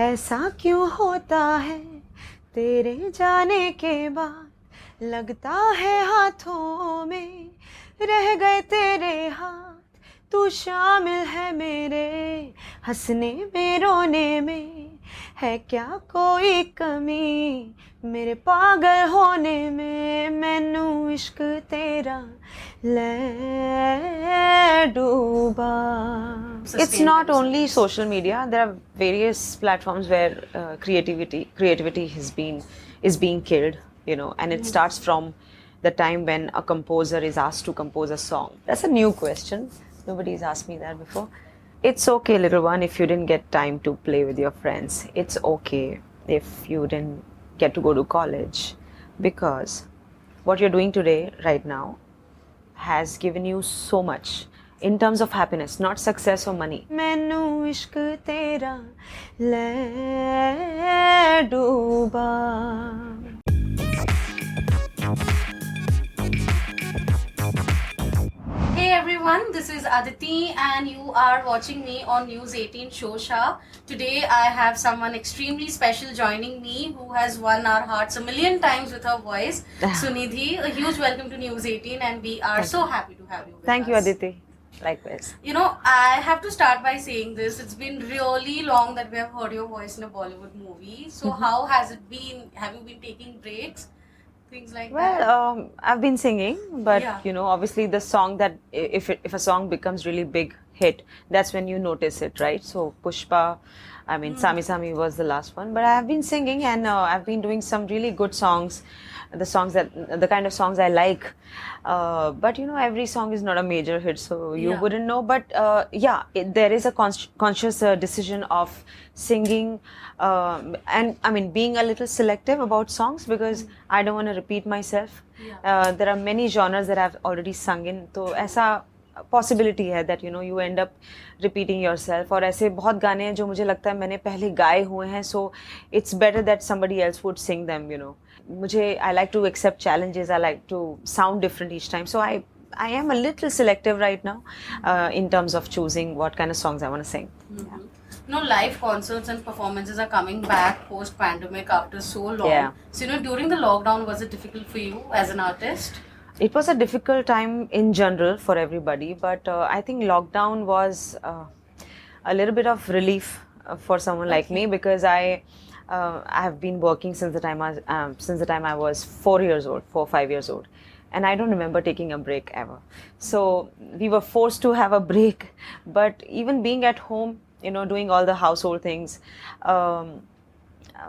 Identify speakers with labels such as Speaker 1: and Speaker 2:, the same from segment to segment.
Speaker 1: ऐसा क्यों होता है तेरे जाने के बाद, लगता है हाथों में रह गए तेरे हाथ, तू शामिल है मेरे हंसने में रोने में, है क्या कोई कमी मेरे पागल होने में, मैनू इश्क तेरा ले डूबा. It's not only social media. There are various platforms where creativity is being killed, you know, and it starts from the time when a composer is asked to compose a song. That's a new question. Nobody's asked me that before. It's okay, little one, if you didn't get time to play with your friends. It's okay if you didn't get to go to college, because what you're doing today, right now, has given you so much in terms of happiness, not success or money. मैनू इश्क तेरा ले डूबा.
Speaker 2: Hey everyone, this is Aditi and you are watching me on News 18 Showsha. Today I have someone extremely special joining me who has won our hearts a million times with her voice. Sunidhi, a huge welcome to News 18 and we are so happy to have you with us.
Speaker 1: Thank you, Aditi. Likewise.
Speaker 2: You know, I have to start by saying this. It's been really long that we have heard your voice in a Bollywood movie. So how has it been? Have you been taking breaks? Things like that?
Speaker 1: Well, I've been singing, but
Speaker 2: Yeah.
Speaker 1: you know, obviously the song that if a song becomes really big hit, that's when you notice it, right? So Pushpa, I mean, Sami Sami was the last one, but I have been singing and I've been doing some really good songs, the kind of songs I like. But you know, every song is not a major hit, so you
Speaker 2: Yeah.
Speaker 1: wouldn't know. But there is a conscious decision of singing, and I mean, being a little selective about songs because I don't want to repeat myself.
Speaker 2: Yeah.
Speaker 1: There are many genres that I've already sung in, तो ऐसा possibility है that you know you end up repeating yourself. और ऐसे बहुत गाने हैं जो मुझे लगता है मैंने पहले गाए हुए हैं, so it's better that somebody else would sing them, you know. I like to accept challenges. I like to sound different each time. So I am a little selective right now in terms of choosing what kind of songs I want to sing.
Speaker 2: Mm-hmm. You know, live concerts and performances are coming back post-pandemic after so long.
Speaker 1: Yeah.
Speaker 2: So, you know, during the lockdown, was it difficult for you as an artist?
Speaker 1: It was a difficult time in general for everybody, but I think lockdown was a little bit of relief for someone like me, because I have been working since the time I was 4 or 5 years old, and I don't remember taking a break ever. So we were forced to have a break, but even being at home, you know, doing all the household things,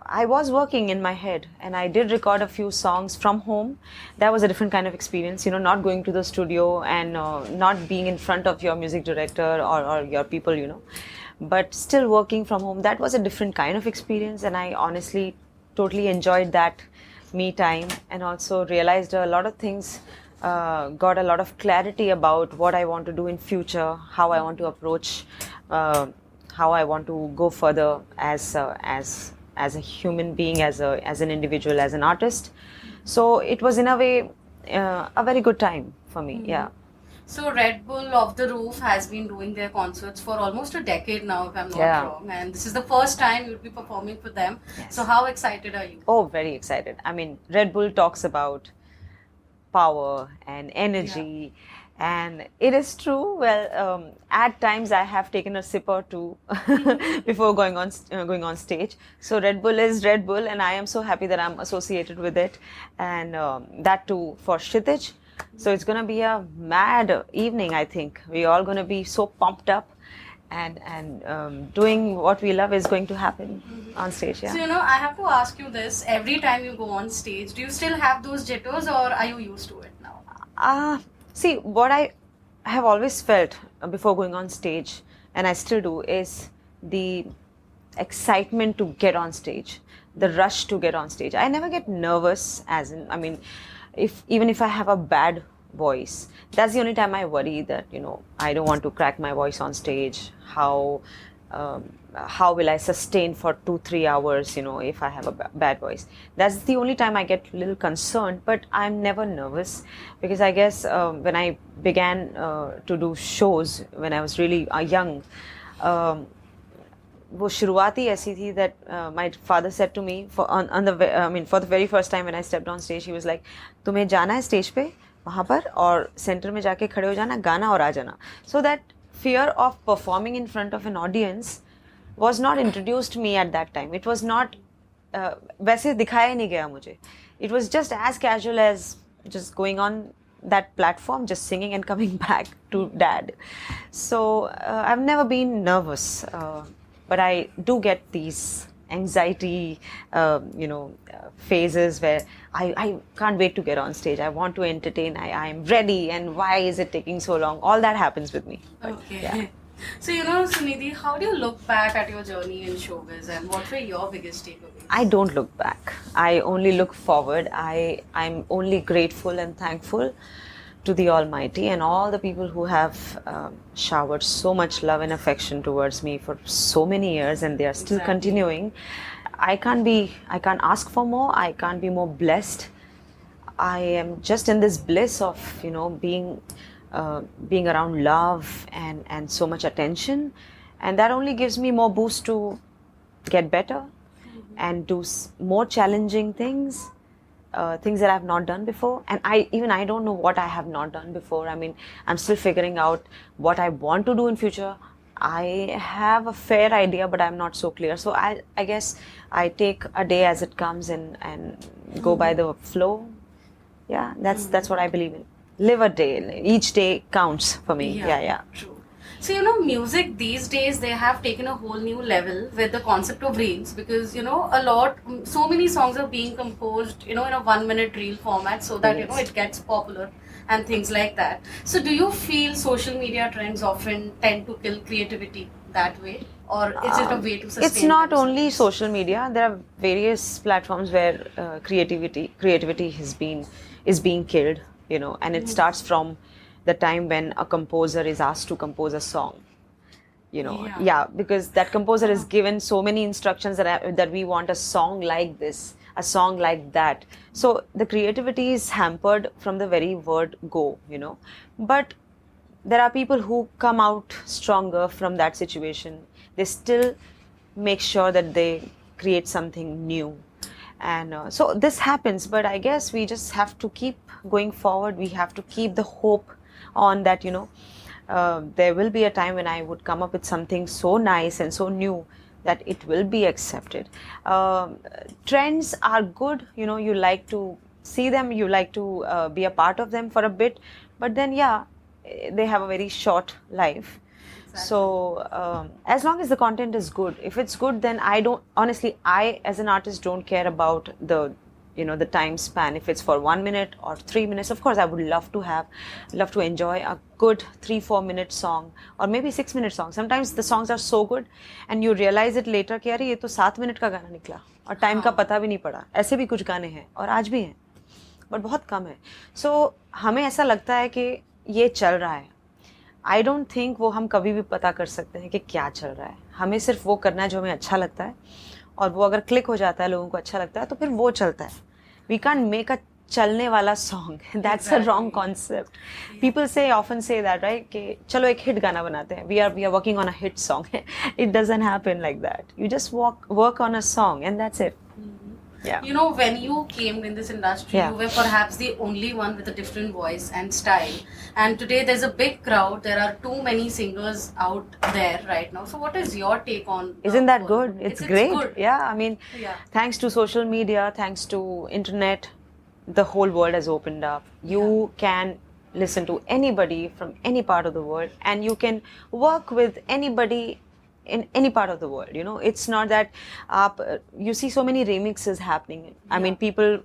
Speaker 1: I was working in my head, and I did record a few songs from home. That was a different kind of experience, you know, not going to the studio and not being in front of your music director or your people, you know, but still working from home. That was a different kind of experience, and I honestly totally enjoyed that me time, and also realized a lot of things, got a lot of clarity about what I want to do in future, how I want to approach, how I want to go further as a human being, as an individual, as an artist. So it was in a way a very good time for me. Yeah.
Speaker 2: So Red Bull Off the Roof has been doing their concerts for almost a decade now, if I'm not wrong, and this is the first time you'll be performing for them.
Speaker 1: Yes.
Speaker 2: So how excited are you?
Speaker 1: Oh, very excited. I mean, Red Bull talks about power and energy, and it is true. Well, at times I have taken a sip or two before going on stage. So Red Bull is Red Bull, and I am so happy that I'm associated with it, and that too for Kshitij. So it's gonna be a mad evening. I think we're all gonna be so pumped up, and doing what we love is going to happen on stage. Yeah.
Speaker 2: So, you know, I have to ask you this. Every time you go on stage, do you still have those jitters or are you used to it now?
Speaker 1: See, what I have always felt before going on stage, and I still do, is the excitement to get on stage, the rush to get on stage. I never get nervous, as in, I mean, even if I have a bad voice, that's the only time I worry that, you know, I don't want to crack my voice on stage. How will I sustain for 2-3 hours, you know, if I have a bad voice? That's the only time I get a little concerned, but I'm never nervous, because I guess when I began to do shows when I was really young, वो शुरुआत ही ऐसी थी that my father said to me for the very first time when I stepped on stage, he was like, तुम्हें जाना है stage पे वहाँ पर और सेंटर में जाके खड़े हो जाना, गाना और आ जाना. So that fear of performing in front of an audience was not introduced me at that time. It was not वैसे दिखाया ही नहीं गया मुझे. It was just as casual as just going on that platform, just singing and coming back to dad. So I've never been nervous. But I do get these anxiety, phases where I can't wait to get on stage. I want to entertain. I'm ready, and why is it taking so long? All that happens with me.
Speaker 2: Okay.
Speaker 1: Yeah.
Speaker 2: So, Sunidhi, how do you look back at your journey in showbiz, and what were your biggest takeaways?
Speaker 1: I don't look back. I only look forward. I'm only grateful and thankful to the Almighty and all the people who have showered so much love and affection towards me for so many years, and they are still continuing. I can't ask for more. I can't be more blessed. I am just in this bliss of being around love and so much attention, and that only gives me more boost to get better and do more challenging things. Things that I've not done before, and I don't know what I have not done before. I mean, I'm still figuring out what I want to do in future. I have a fair idea, but I'm not so clear. So I guess I take a day as it comes and go by the flow. Yeah, that's what I believe in. Live a day. Each day counts for me. Yeah.
Speaker 2: True. So, music these days, they have taken a whole new level with the concept of reels, because, so many songs are being composed, in a 1 minute reel format, so that, it gets popular and things like that. So, do you feel social media trends often tend to kill creativity that way? Or is it a way to sustain?
Speaker 1: It's not only social media. There are various platforms where creativity is being killed, and it starts from the time when a composer is asked to compose a song, because that composer is given so many instructions that we want a song like this, a song like that. So the creativity is hampered from the very word go, But there are people who come out stronger from that situation. They still make sure that they create something new. And so this happens, but I guess we just have to keep going forward. We have to keep the hope on that, there will be a time when I would come up with something so nice and so new that it will be accepted. Trends are good, you like to see them, you like to be a part of them for a bit, but then they have a very short life. Exactly. So as long as the content is good, if it's good, then I as an artist don't care about the time span. If it's for 1 minute or 3 minutes, of course I would love to enjoy a good 3-4 minute song, or maybe 6 minute song. Sometimes the songs are so good and you realize it later कि यार ये तो 7 minute का गाना निकला और time का पता भी नहीं पड़ा. ऐसे भी कुछ गाने हैं और आज भी हैं, बट बहुत कम है. सो हमें ऐसा लगता है कि ये चल रहा है. आई डोंट थिंक वो हम कभी भी पता कर सकते हैं कि क्या चल रहा है. हमें सिर्फ वो करना है जो हमें अच्छा लगता है, और वो अगर क्लिक हो जाता है, लोगों को अच्छा लगता है, तो फिर वो चलता है. वी कांट मेक अ चलने वाला song. That's a wrong concept. People often say that, right, कि चलो एक हिट गाना बनाते हैं, we are working on a hit song. It doesn't happen like that. You just work on a song and that's it. Yeah.
Speaker 2: When you came in this industry, you were perhaps the only one with a different voice and style. And today there's a big crowd. There are too many singers out there right now. So what is your take on?
Speaker 1: Isn't that good? It's great.
Speaker 2: Good.
Speaker 1: Yeah, I mean, thanks to social media, thanks to internet, the whole world has opened up. You can listen to anybody from any part of the world, and you can work with anybody in any part of the world. It's not that you see so many remixes happening. I mean, people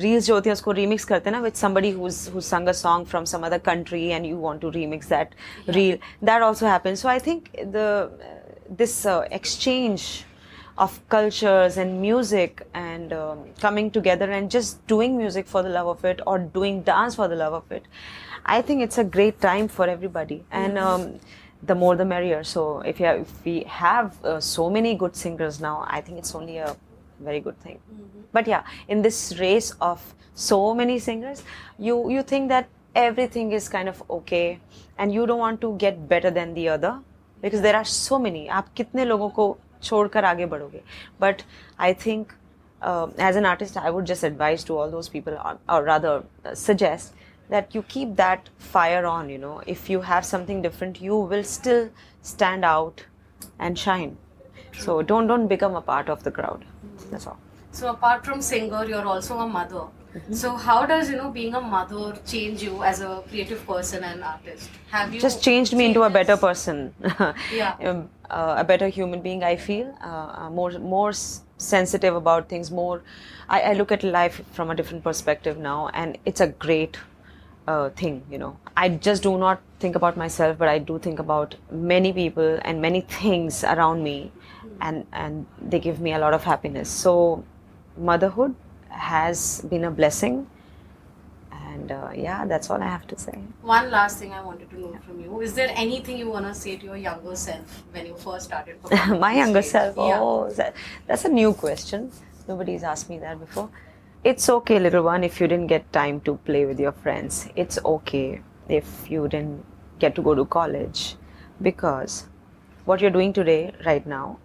Speaker 1: reels jo hoti hai usko remix karte na with somebody who's sung a song from some other country, and you want to remix that reel. That also happens. So I think this exchange of cultures and music and coming together and just doing music for the love of it, or doing dance for the love of it, I think it's a great time for everybody. And the more the merrier. So if we have so many good singers now, I think it's only a very good thing. But in this race of so many singers, you think that everything is kind of okay, and you don't want to get better than the other. because there are so many. आप कितने लोगों को छोड़कर आगे बढ़ोगे? But I think as an artist, I would just advise to all those people, or rather suggest that you keep that fire on. If you have something different, you will still stand out and shine. So don't become a part of the crowd. That's all.
Speaker 2: So apart from singer, you're also a mother. So how does being a mother change you as a creative person and artist? Have you
Speaker 1: Just changed me into a better person.
Speaker 2: Yeah.
Speaker 1: A better human being, I feel. More sensitive about things. I look at life from a different perspective now, and it's a great thing. I just do not think about myself, but I do think about many people and many things around me, and they give me a lot of happiness. So motherhood has been a blessing, and yeah, that's all I have to say.
Speaker 2: One last thing I wanted to know from you: is there anything you want to say to your younger self when you first started performing?
Speaker 1: My
Speaker 2: on
Speaker 1: younger
Speaker 2: stage?
Speaker 1: self.
Speaker 2: Yeah.
Speaker 1: Oh, that's a new question. Nobody's asked me that before. It's okay, little one, if you didn't get time to play with your friends. It's okay if you didn't get to go to college, because what you're doing today, right now,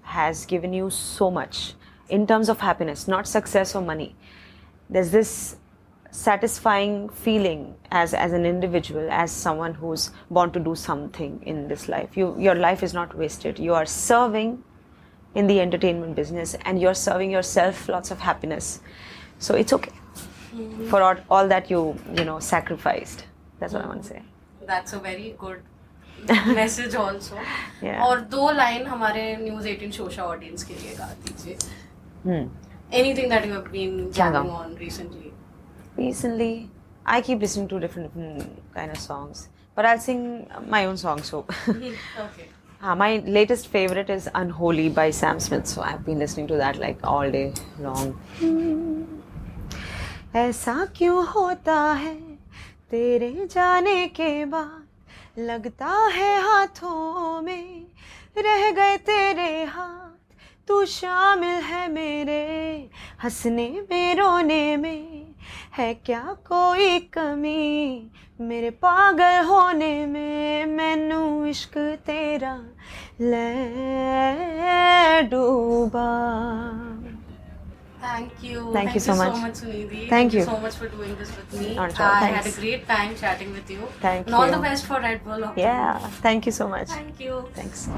Speaker 1: has given you so much in terms of happiness, not success or money. There's this satisfying feeling as an individual, as someone who's born to do something in this life. Your life is not wasted. You are serving in the entertainment business, and you're serving yourself lots of happiness. So it's okay for all that you sacrificed. That's what I want to say.
Speaker 2: That's a very good message also.
Speaker 1: Yeah.
Speaker 2: और 2 line हमारे news 18 शोशा audience के लिए गा दीजिए. Anything that you have been jamming on recently?
Speaker 1: Recently, I keep listening to different kind of songs, but I'll sing my own song. So
Speaker 2: Okay.
Speaker 1: my latest favorite is Unholy by Sam Smith. So I've been listening to that like all day long. ऐसा क्यों होता है तेरे जाने के बाद, लगता है हाथों में रह गए तेरे हाथ, तू शामिल है मेरे हंसने में रोने में, है क्या कोई कमी मेरे पागल होने में, मैनू इश्क तेरा ले डूबा.
Speaker 2: Thank you.
Speaker 1: Thank you so much.
Speaker 2: Sunidhi.
Speaker 1: Thank you.
Speaker 2: so much for doing this with me.
Speaker 1: Not at all.
Speaker 2: I had a
Speaker 1: Thanks.
Speaker 2: great time chatting with you.
Speaker 1: Thank
Speaker 2: And all
Speaker 1: you.
Speaker 2: the best for Red Bull.
Speaker 1: Yeah, thank you so much.
Speaker 2: Thank you.
Speaker 1: Thanks.